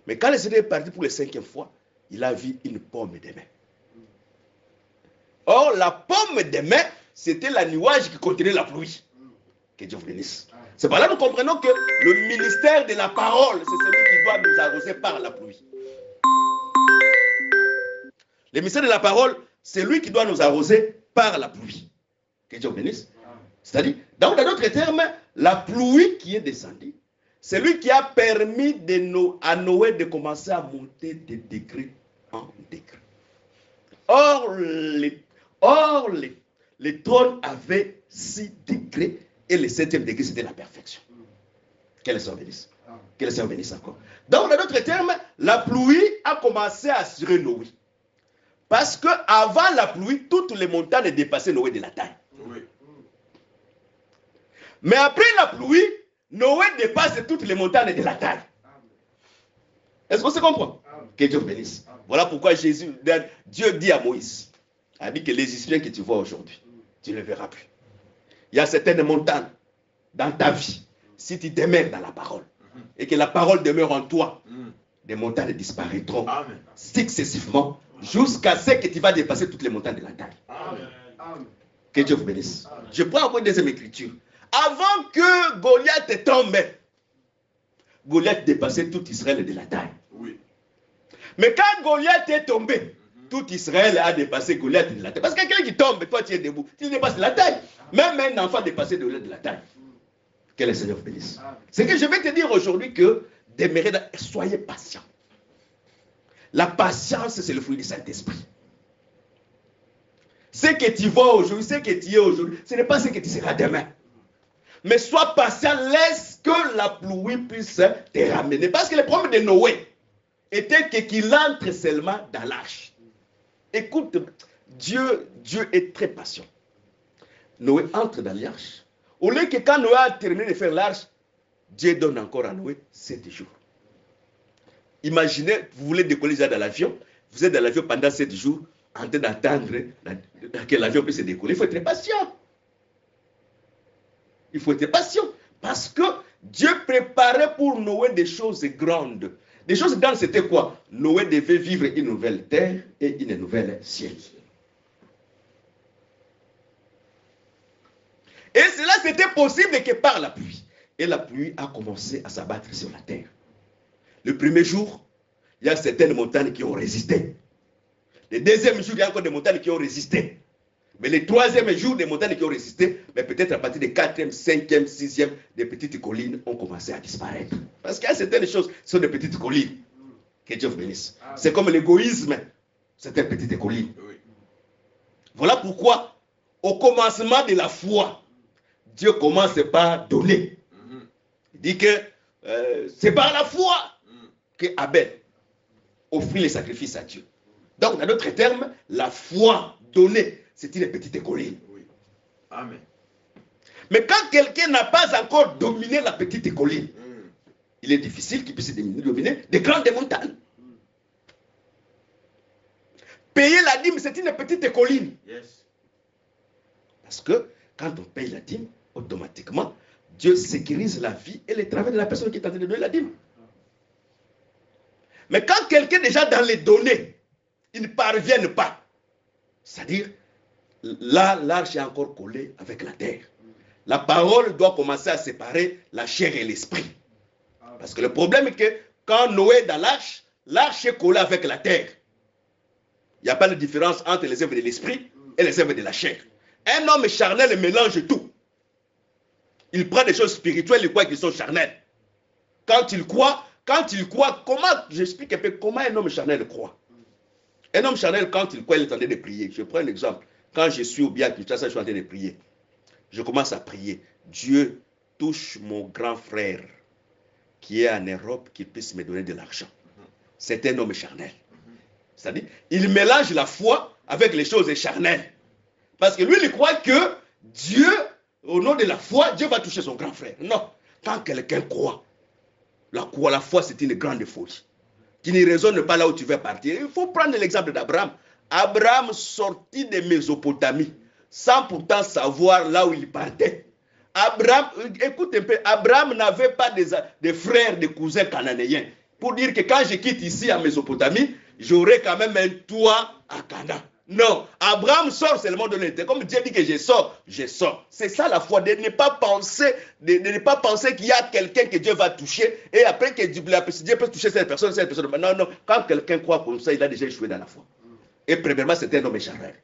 C: Mais quand le Seigneur est parti pour la cinquième fois, il a vu une pomme de main. Or, la pomme de main, c'était la nuage qui contenait la pluie. Que Dieu vous bénisse. C'est par là que nous comprenons que le ministère de la parole, c'est celui qui doit nous arroser par la pluie. Le ministère de la parole, c'est lui qui doit nous arroser par la pluie. Que Dieu vous bénisse. C'est-à-dire, dans d'autres termes, la pluie qui est descendue, c'est lui qui a permis à Noé de commencer à monter de degré en degré. Or, les trônes avaient 6 degrés et le 7e degré, c'était la perfection. Que le Seigneur bénisse. Que le Seigneur bénisse encore. Donc, dans d'autres termes, la pluie a commencé à assurer Noé. Parce qu'avant la pluie, toutes les montagnes dépassaient Noé de la taille. Oui. Mais après la pluie, Noé dépasse toutes les montagnes de la taille. Est-ce qu'on se comprend? Que Dieu bénisse. Voilà pourquoi Dieu dit à Moïse, a dit que les Israéliens que tu vois aujourd'hui, tu ne les verras plus. Il y a certaines montagnes dans ta vie, si tu demeures dans la parole, et que la parole demeure en toi, des montagnes disparaîtront successivement jusqu'à ce que tu vas dépasser toutes les montagnes de la taille. Amen. Que Dieu vous bénisse. Amen. Je prends encore une deuxième écriture. Avant que Goliath tombe, Goliath dépassait tout Israël de la taille. Oui. Mais quand Goliath est tombé, tout Israël a dépassé Goliath de la taille. Parce que quelqu'un qui tombe, toi tu es debout, tu dépasses de la taille. Même un enfant dépassé de la taille. Que le Seigneur vous bénisse. C'est que je vais te dire aujourd'hui que soyez patient. La patience, c'est le fruit du Saint-Esprit. Ce que tu vois aujourd'hui, ce que tu es aujourd'hui, ce n'est pas ce que tu seras demain. Mais sois patient, laisse que la pluie puisse te ramener. Parce que le problème de Noé était qu'il entre seulement dans l'arche. Écoute, Dieu est très patient. Noé entre dans l'arche. Au lieu que quand Noé a terminé de faire l'arche, Dieu donne encore à Noé 7 jours. Imaginez, vous voulez décoller dans l'avion, vous êtes dans l'avion pendant 7 jours, en train d'attendre que l'avion puisse se décoller. Il faut être patient. Il faut être patient. Parce que Dieu préparait pour Noé des choses grandes. Des choses grandes, c'était quoi? Noé devait vivre une nouvelle terre et une nouvelle ciel. Et cela, c'était possible que par la pluie. Et la pluie a commencé à s'abattre sur la terre. Le premier jour, il y a certaines montagnes qui ont résisté. Le deuxième jour, il y a encore des montagnes qui ont résisté. Mais le troisième jour, des montagnes qui ont résisté, mais peut-être à partir des 4e, 5e, 6e, des petites collines ont commencé à disparaître. Parce qu'il y a certaines choses qui sont des petites collines. Que Dieu vous bénisse. C'est comme l'égoïsme. C'est une petite colline. Voilà pourquoi, au commencement de la foi, Dieu commence par donner. Il dit que c'est par la foi que Abel offrit les sacrifices à Dieu. Donc, dans d'autres termes, la foi donnée, c'est une petite colline.
D: Oui. Amen.
C: Mais quand quelqu'un n'a pas encore dominé la petite colline, il est difficile qu'il puisse dominer des grandes montagnes. Payer la dîme, c'est une petite colline.
D: Yes.
C: Parce que quand on paye la dîme, automatiquement, Dieu sécurise la vie et le travail de la personne qui est en train de donner la dîme. Mais quand quelqu'un est déjà dans les données, ils ne parviennent pas. C'est-à-dire, là, l'arche est encore collée avec la terre. La parole doit commencer à séparer la chair et l'esprit. Parce que le problème est que quand Noé est dans l'arche, l'arche est collée avec la terre. Il n'y a pas de différence entre les œuvres de l'esprit et les œuvres de la chair. Un homme charnel mélange tout. Il prend des choses spirituelles, il croit qu'ils sont charnels. Quand il croit, comment, j'explique un peu comment un homme charnel croit. Un homme charnel, quand il croit, il est en train de prier. Je prends un exemple. Quand je suis au bien, je suis en train de prier. Je commence à prier. Dieu, touche mon grand frère qui est en Europe, qui puisse me donner de l'argent. C'est un homme charnel. C'est-à-dire, il mélange la foi avec les choses charnelles. Parce que lui, il croit que Dieu, au nom de la foi, Dieu va toucher son grand frère. Non. Quand quelqu'un croit, la foi, c'est une grande folie. Tu ne raisonnes pas là où tu veux partir. Il faut prendre l'exemple d'Abraham. Abraham sortit de Mésopotamie sans pourtant savoir là où il partait. Abraham, écoute un peu, Abraham n'avait pas des frères, des cousins cananéens. Pour dire que quand je quitte ici en Mésopotamie, j'aurai quand même un toit à Canaan. Non, Abraham sort seulement de l'éternel. Comme Dieu dit que je sors, je sors. C'est ça la foi, de ne pas penser, qu'il y a quelqu'un que Dieu va toucher et après que Dieu peut toucher cette personne. Non, non, quand quelqu'un croit comme ça, il a déjà échoué dans la foi. Et premièrement, c'est un homme charnel.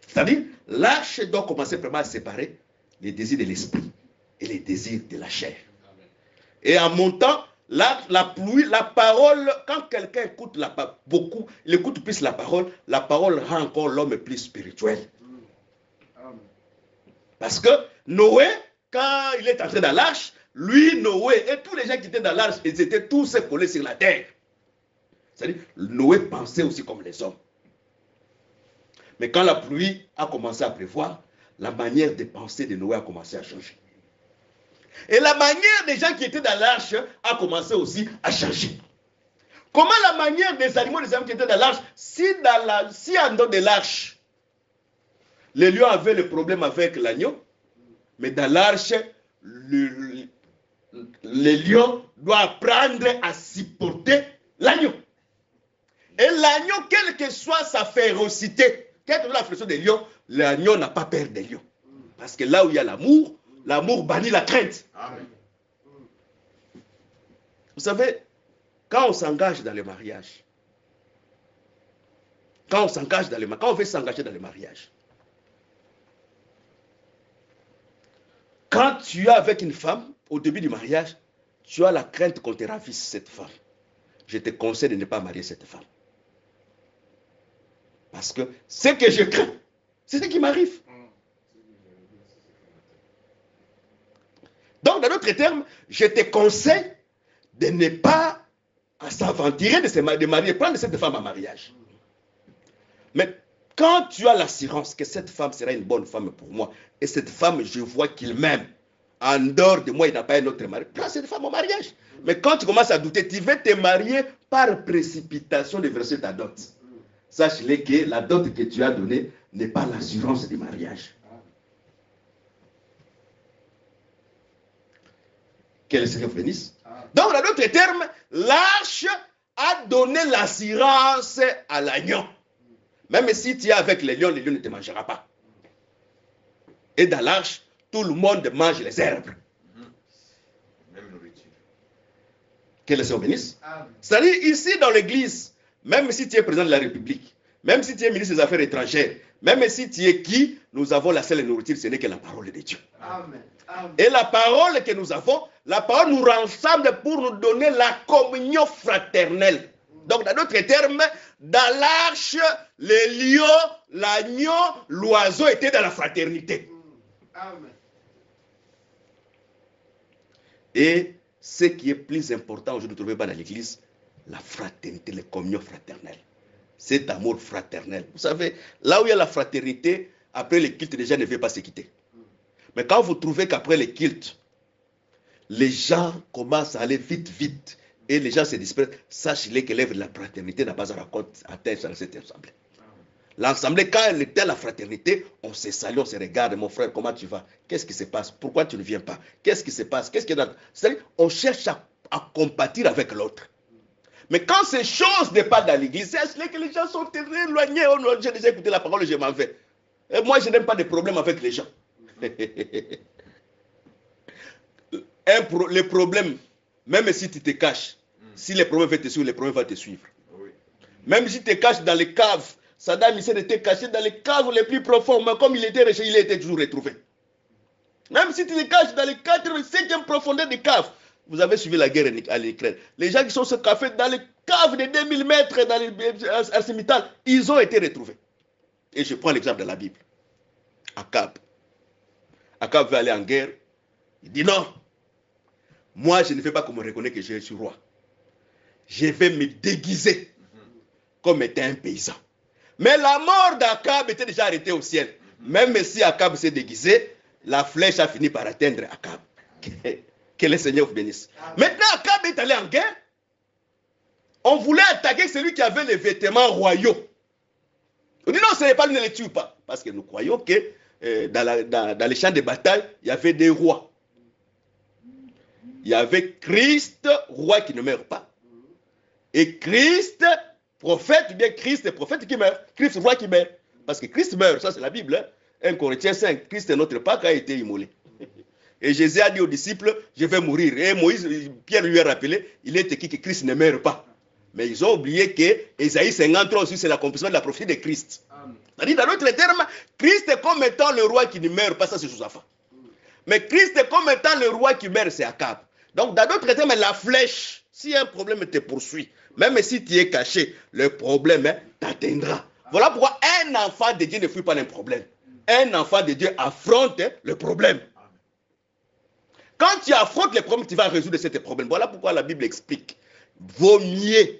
C: C'est-à-dire, l'arche doit commencer vraiment à séparer les désirs de l'esprit et les désirs de la chair. Et en montant, la pluie, la parole, quand quelqu'un écoute beaucoup, il écoute plus la parole rend encore l'homme plus spirituel. Parce que Noé, quand il est entré dans l'arche, lui, Noé et tous les gens qui étaient dans l'arche, ils étaient tous collés sur la terre. C'est-à-dire, Noé pensait aussi comme les hommes. Mais quand la pluie a commencé à pleuvoir, la manière de penser de Noé a commencé à changer. Et la manière des gens qui étaient dans l'arche a commencé aussi à changer. Comment la manière des animaux, des hommes qui étaient dans l'arche, si en dehors de l'arche, les lions avaient le problème avec l'agneau, mais dans l'arche, les lions doivent apprendre à supporter l'agneau. Et l'agneau, quelle que soit sa férocité, quelle que soit la férocité des lions, l'agneau n'a pas peur des lions. Parce que là où il y a l'amour, l'amour bannit la crainte.
D: Amen.
C: Vous savez, quand on s'engage dans le mariage, quand on veut s'engager dans le mariage, quand tu es avec une femme, au début du mariage, tu as la crainte qu'on te ravisse cette femme. Je te conseille de ne pas marier cette femme. Parce que ce que je crains, c'est ce qui m'arrive. Donc, dans d'autres termes, je te conseille de ne pas s'aventurer de marier, prendre cette femme en mariage. Mais quand tu as l'assurance que cette femme sera une bonne femme pour moi, et cette femme, je vois qu'il m'aime, en dehors de moi, il n'a pas un autre mari, prends cette femme au mariage. Mais quand tu commences à douter, tu veux te marier par précipitation de verser ta dot. Sache-le que la dot que tu as donnée n'est pas l'assurance du mariage. Que le Seigneur bénisse. Donc, dans d'autres termes, l'arche a donné l'assurance à l'agneau. Même si tu es avec les lions ne te mangera pas. Et dans l'arche, tout le monde mange les herbes.
D: Même nourriture.
C: Que le Seigneur bénisse. C'est-à-dire, ici dans l'église, même si tu es président de la République, même si tu es ministre des Affaires étrangères, même si tu es qui, nous avons la seule nourriture, ce n'est que la parole de Dieu.
D: Amen. Amen.
C: Et la parole que nous avons, la parole nous rassemble pour nous donner la communion fraternelle. Donc, dans d'autres termes, dans l'arche, les lions, l'agneau, l'oiseau étaient dans la fraternité.
D: Amen.
C: Et ce qui est plus important aujourd'hui, ne trouvez pas dans l'église, la fraternité, la communion fraternelle. Cet amour fraternel. Vous savez, là où il y a la fraternité, après les cultes, les gens ne veulent pas se quitter. Mais quand vous trouvez qu'après les cultes, les gens commencent à aller vite, vite, et les gens se dispersent, sachez-les que l'œuvre de la fraternité n'a pas à raconter dans cette assemblée. L'assemblée, quand elle était à la fraternité, on se salue, on se regarde, mon frère, comment tu vas? Qu'est-ce qui se passe? Pourquoi tu ne viens pas? Qu'est-ce qui se passe? Qu'est-ce qui est dans... C'est-à-dire, on cherche à compatir avec l'autre. Mais quand ces choses n'est pas dans l'église, c'est que les gens sont très éloignés. Oh non, j'ai déjà écouté la parole, je m'en vais. Et moi, je n'aime pas de problème avec les gens. Les problèmes, même si tu te caches, si les problèmes vont te suivre, les problèmes vont te suivre. Même si tu te caches dans les caves, Saddam Hussein était caché dans les caves les plus profondes, mais comme il était rejeté, il était toujours retrouvé. Même si tu te caches dans les 4 ou 5e profondeurs des caves, vous avez suivi la guerre à l'Ukraine. Les gens qui sont se cafés dans les caves de 2000 mètres dans les Arsémital, ils ont été retrouvés. Et je prends l'exemple de la Bible. Akab. Akab veut aller en guerre. Il dit non. Moi, je ne fais pas qu'on me reconnaisse que je suis roi. Je vais me déguiser comme étant un paysan. Mais la mort d'Akab était déjà arrêtée au ciel. Même si Akab s'est déguisé, la flèche a fini par atteindre Akab. Que le Seigneur vous bénisse. Maintenant, Akab est allé en guerre. On voulait attaquer celui qui avait les vêtements royaux. On dit non, ce n'est pas lui, ne les tue pas. Parce que nous croyons que dans les champs de bataille, il y avait des rois. Il y avait Christ, roi qui ne meurt pas. Et Christ, prophète, ou bien Christ, prophète qui meurt. Christ, roi qui meurt. Parce que Christ meurt, ça c'est la Bible. Hein? 1 Corinthiens 5, Christ est notre Pâque, a été immolé. Et Jésus a dit aux disciples, je vais mourir. Et Moïse, Pierre lui a rappelé, il est écrit que Christ ne meurt pas. Mais ils ont oublié que Ésaïe 53 aussi, c'est l'accomplissement de la prophétie de Christ. C'est-à-dire, dans d'autres termes, Christ est comme étant le roi qui ne meurt pas, ça c'est Josaphat. Mais Christ est comme étant le roi qui meurt, c'est Akab. Donc, dans d'autres termes, la flèche, si un problème te poursuit, même si tu es caché, le problème t'atteindra. Voilà pourquoi un enfant de Dieu ne fuit pas un problème. Un enfant de Dieu affronte le problème. Quand tu affrontes les problèmes, tu vas résoudre ces problèmes. Voilà pourquoi la Bible explique. Vaut mieux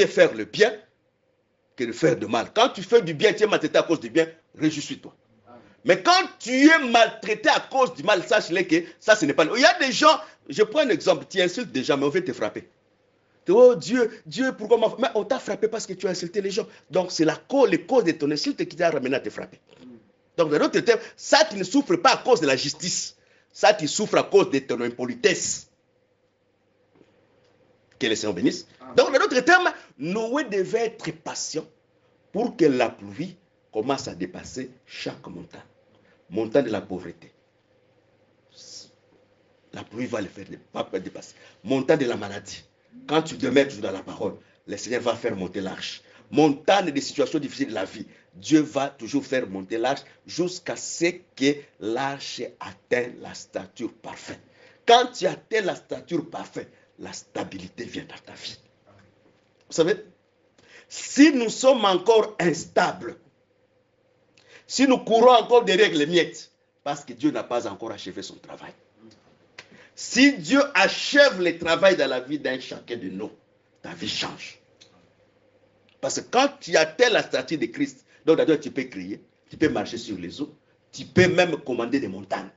C: faire le bien que de faire du mal. Quand tu fais du bien, tu es maltraité à cause du bien, réjouis-toi. Mais quand tu es maltraité à cause du mal, sache-le que ça, ce n'est pas... Il y a des gens, je prends un exemple, tu insultes des gens, mais on veut te frapper. Oh Dieu, pourquoi m'a... Mais on t'a frappé parce que tu as insulté les gens. Donc c'est les causes de ton insulte qui t'a ramené à te frapper. Donc dans d'autres termes, ça tu ne souffres pas à cause de la justice. Ça tu souffres à cause de ton impolitesse. Que le Seigneur bénisse. Donc dans d'autres termes, Noé devait être patient pour que la pluie commence à dépasser chaque montagne. Montagne de la pauvreté. La pluie va le faire dépasser. Montagne de la maladie. Quand tu demeures toujours dans la parole, le Seigneur va faire monter l'arche. Montagne des situations difficiles de la vie, Dieu va toujours faire monter l'arche jusqu'à ce que l'arche atteigne la stature parfaite. Quand tu atteins la stature parfaite, la stabilité vient dans ta vie. Vous savez, si nous sommes encore instables, si nous courons encore derrière les miettes, parce que Dieu n'a pas encore achevé son travail. Si Dieu achève le travail dans la vie d'un chacun de nous, ta vie change. Parce que quand tu atteins la stature de Christ, donc d'abord tu peux crier, tu peux marcher sur les eaux, tu peux même commander des montagnes.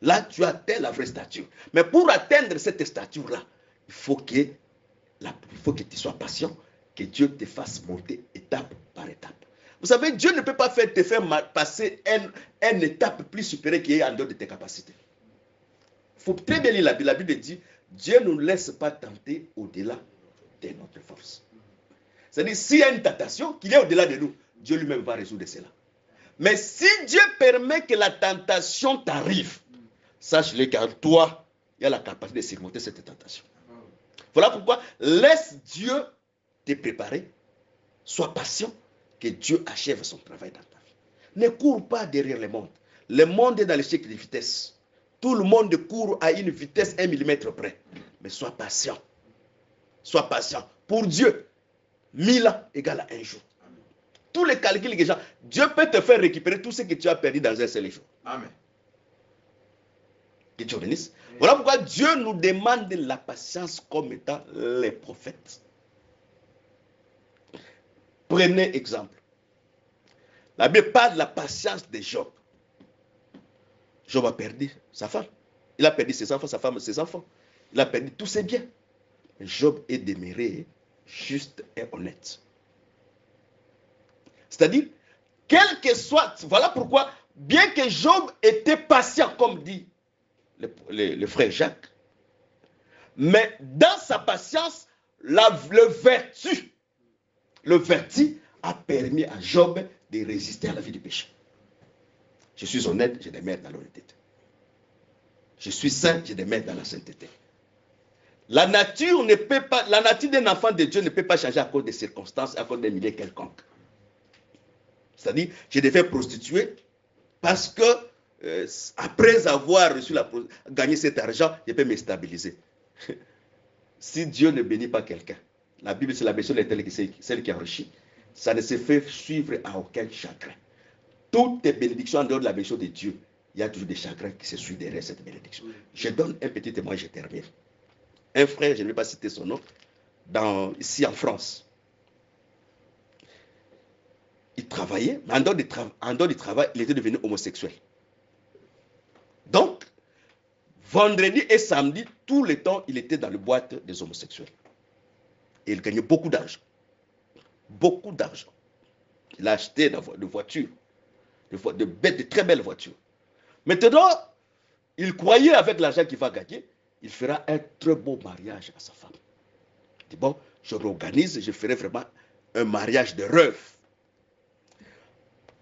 C: Là, tu atteins la vraie stature. Mais pour atteindre cette stature-là, il faut que tu sois patient, que Dieu te fasse monter étape par étape. Vous savez, Dieu ne peut pas te faire passer une étape plus supérieure qui est en dehors de tes capacités. Il faut très bien lire la Bible. La Bible dit, Dieu ne nous laisse pas tenter au-delà de notre force. C'est-à-dire, s'il y a une tentation qui est au-delà de nous, Dieu lui-même va résoudre cela. Mais si Dieu permet que la tentation t'arrive, sache-le qu'en toi, il y a la capacité de surmonter cette tentation. Voilà pourquoi laisse Dieu te préparer, sois patient, que Dieu achève son travail dans ta vie. Ne cours pas derrière le monde. Le monde est dans l'échec de vitesse. Tout le monde court à une vitesse 1 mm près. Mais sois patient. Sois patient. Pour Dieu, 1000 ans égale à un jour. Tous les calculs que j'ai, Dieu peut te faire récupérer tout ce que tu as perdu dans un seul jour.
D: Amen.
C: Que Dieu bénisse. Voilà pourquoi Dieu nous demande la patience comme étant les prophètes. Prenez exemple. La Bible parle de la patience de Job. Job a perdu sa femme. Il a perdu ses enfants, sa femme, ses enfants. Il a perdu tous ses biens. Mais Job est demeuré juste et honnête. C'est-à-dire, quel que soit, voilà pourquoi, bien que Job était patient, comme dit le frère Jacques, mais dans sa patience, le vertu a permis à Job de résister à la vie du péché. Je suis honnête, je demeure dans l'honnêteté. Je suis saint, je demeure dans la sainteté. La nature d'un enfant de Dieu ne peut pas changer à cause des circonstances, à cause des milieux quelconques. C'est-à-dire, je devais prostituer parce que après avoir gagné cet argent, je peux me stabiliser. Si Dieu ne bénit pas quelqu'un, la Bible c'est la bénédiction de l'Éternel, celle qui enrichit, ça ne se fait suivre à aucun chagrin. Toutes les bénédictions en dehors de la bénédiction de Dieu, il y a toujours des chagrins qui se suivent derrière cette bénédiction. Je donne un petit témoin, je termine. Un frère, je ne vais pas citer son nom, ici en France. Il travaillait, mais en dehors du travail, il était devenu homosexuel. Donc, vendredi et samedi, tout le temps, il était dans le boîte des homosexuels. Et il gagnait beaucoup d'argent. Beaucoup d'argent. Il a acheté de voitures, de très belles voitures. Maintenant, il croyait avec l'argent qu'il va gagner, il fera un très beau mariage à sa femme. Il dit, bon, je m'organise, je ferai vraiment un mariage de rêve.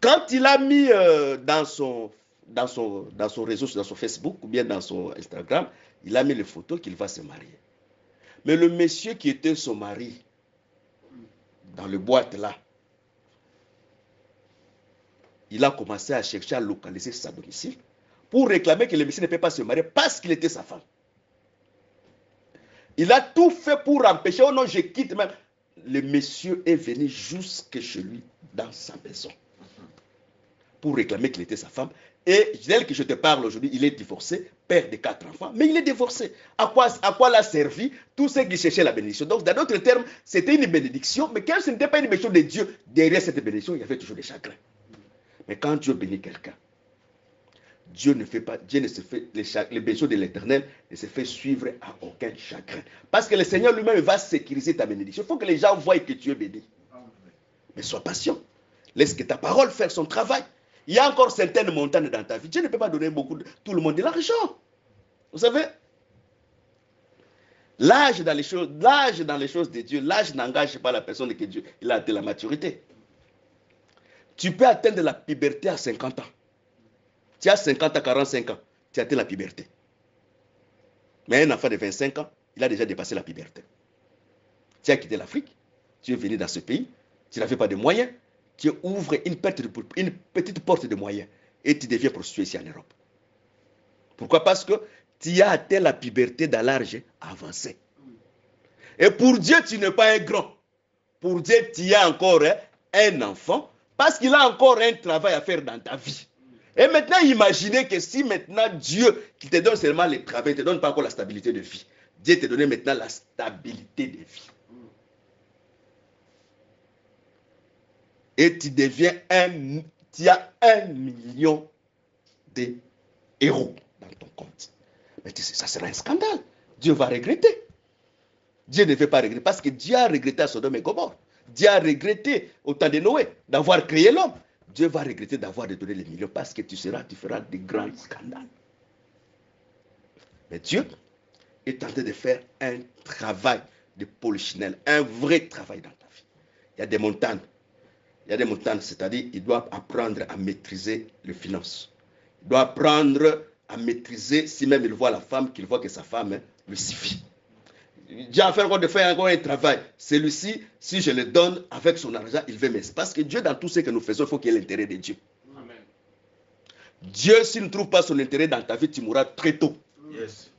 C: Quand il a mis dans son réseau, dans son Facebook ou bien dans son Instagram, il a mis les photos qu'il va se marier. Mais le monsieur qui était son mari, dans le boîte là, il a commencé à chercher à localiser sa domicile pour réclamer que le monsieur ne peut pas se marier parce qu'il était sa femme. Il a tout fait pour empêcher. Oh non, je quitte même. Le monsieur est venu jusque chez lui, dans sa maison, pour réclamer qu'il était sa femme. Et tel que je te parle aujourd'hui, il est divorcé, père de 4 enfants, mais il est divorcé. À quoi l'a servi tout ce qui cherchait la bénédiction? Donc, dans d'autres termes, c'était une bénédiction, mais quand ce n'était pas une bénédiction de Dieu, derrière cette bénédiction, il y avait toujours des chagrins. Mais quand Dieu bénit quelqu'un, Dieu ne se fait, les bénédictions de l'Éternel ne se fait suivre à aucun chagrin. Parce que le Seigneur lui-même va sécuriser ta bénédiction. Il faut que les gens voient que tu es béni. Mais sois patient. Laisse que ta parole fasse son travail. Il y a encore certaines montagnes dans ta vie. Dieu ne peut pas donner tout le monde de l'argent. Vous savez, l'âge dans les choses de Dieu, l'âge n'engage pas la personne que Dieu, il a atteint la maturité. Tu peux atteindre la puberté à 50 ans. Tu as 50 à 45 ans, tu as atteint la puberté. Mais un enfant de 25 ans, il a déjà dépassé la puberté. Tu as quitté l'Afrique, tu es venu dans ce pays, tu n'avais pas de moyens, tu ouvres une petite porte de moyens et tu deviens prostitué ici en Europe. Pourquoi? Parce que tu as atteint la puberté dans l'âge avancé. Et pour Dieu, tu n'es pas un grand. Pour Dieu, tu as encore un enfant parce qu'il a encore un travail à faire dans ta vie. Et maintenant, imaginez que si maintenant Dieu, qui te donne seulement le travail, ne te donne pas encore la stabilité de vie, Dieu te donne maintenant la stabilité de vie. Et tu deviens tu as 1 million d'euros dans ton compte. Mais ça sera un scandale. Dieu va regretter. Dieu ne veut pas regretter parce que Dieu a regretté à Sodome et Gomorrhe. Dieu a regretté au temps de Noé d'avoir créé l'homme. Dieu va regretter d'avoir donné les millions parce que tu feras de grands scandales. Mais Dieu est en train de faire un travail de polichinelle, un vrai travail dans ta vie. Il y a des montagnes. Il y a des montagnes, c'est-à-dire il doit apprendre à maîtriser les finances. Il doit apprendre à maîtriser, si même il voit la femme, qu'il voit que sa femme lui suffit. Dieu a fait encore de faire encore un travail. Celui-ci, si je le donne avec son argent, il veut m'aider. Parce que Dieu, dans tout ce que nous faisons, il faut qu'il y ait l'intérêt de Dieu. Amen. Dieu, s'il ne trouve pas son intérêt dans ta vie, tu mourras très tôt. Yes.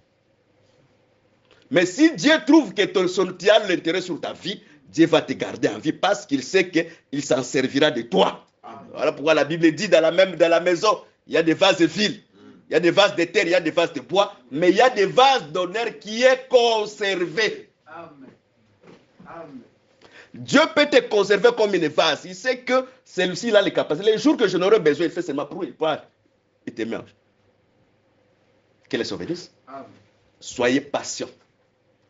C: Mais si Dieu trouve que tu as l'intérêt sur ta vie, Dieu va te garder en vie parce qu'il sait qu'il s'en servira de toi. Amen. Voilà pourquoi la Bible dit dans la maison, il y a des vases vides. Il y a des vases de terre, il y a des vases de bois, mais il y a des vases d'honneur qui est conservé.
D: Amen. Amen.
C: Dieu peut te conserver comme une vase. Il sait que celui-ci il a les capacités. Les jours que je n'aurai besoin, il fait seulement pour il te mange. Que les bénisse.
D: Amen.
C: Soyez patient.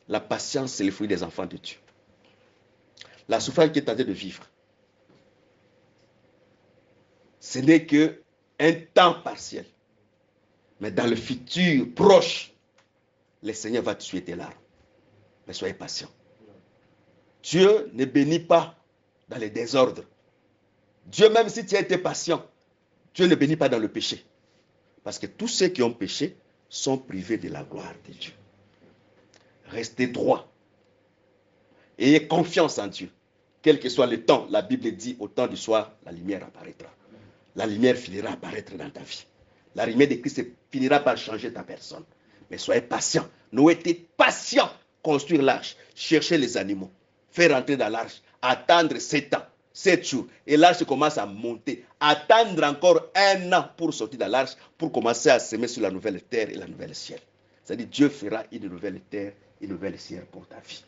C: La patience, c'est le fruit des enfants de Dieu. La souffrance qui est en train de vivre, ce n'est qu'un temps partiel. Mais dans le futur proche, le Seigneur va tuer tes larmes. Mais soyez patient. Dieu ne bénit pas dans les désordres. Dieu, même si tu as été patient, Dieu ne bénit pas dans le péché. Parce que tous ceux qui ont péché sont privés de la gloire de Dieu. Restez droit. Ayez confiance en Dieu. Quel que soit le temps, la Bible dit, au temps du soir, la lumière apparaîtra. La lumière finira à apparaître dans ta vie. La lumière de Christ finira par changer ta personne. Mais soyez patient. Noé était patient. Construire l'arche, chercher les animaux, faire entrer dans l'arche, attendre 7 ans, 7 jours. Et l'arche commence à monter. Attendre encore 1 an pour sortir de l'arche, pour commencer à semer sur la nouvelle terre et la nouvelle ciel. C'est-à-dire Dieu fera une nouvelle terre, une nouvelle ciel pour ta vie.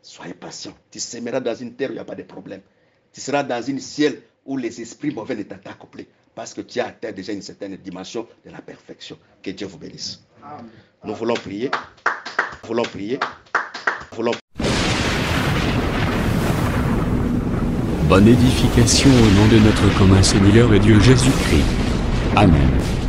C: Soyez patient. Tu sèmeras dans une terre où il n'y a pas de problème. Tu seras dans une ciel où les esprits mauvais ne t'attaquent plus. Parce que tu as atteint déjà une certaine dimension de la perfection. Que Dieu vous bénisse.
D: Amen.
C: Nous voulons prier. Nous voulons prier. Nous voulons
B: Bonne édification au nom de notre commun Seigneur et Dieu Jésus-Christ. Amen.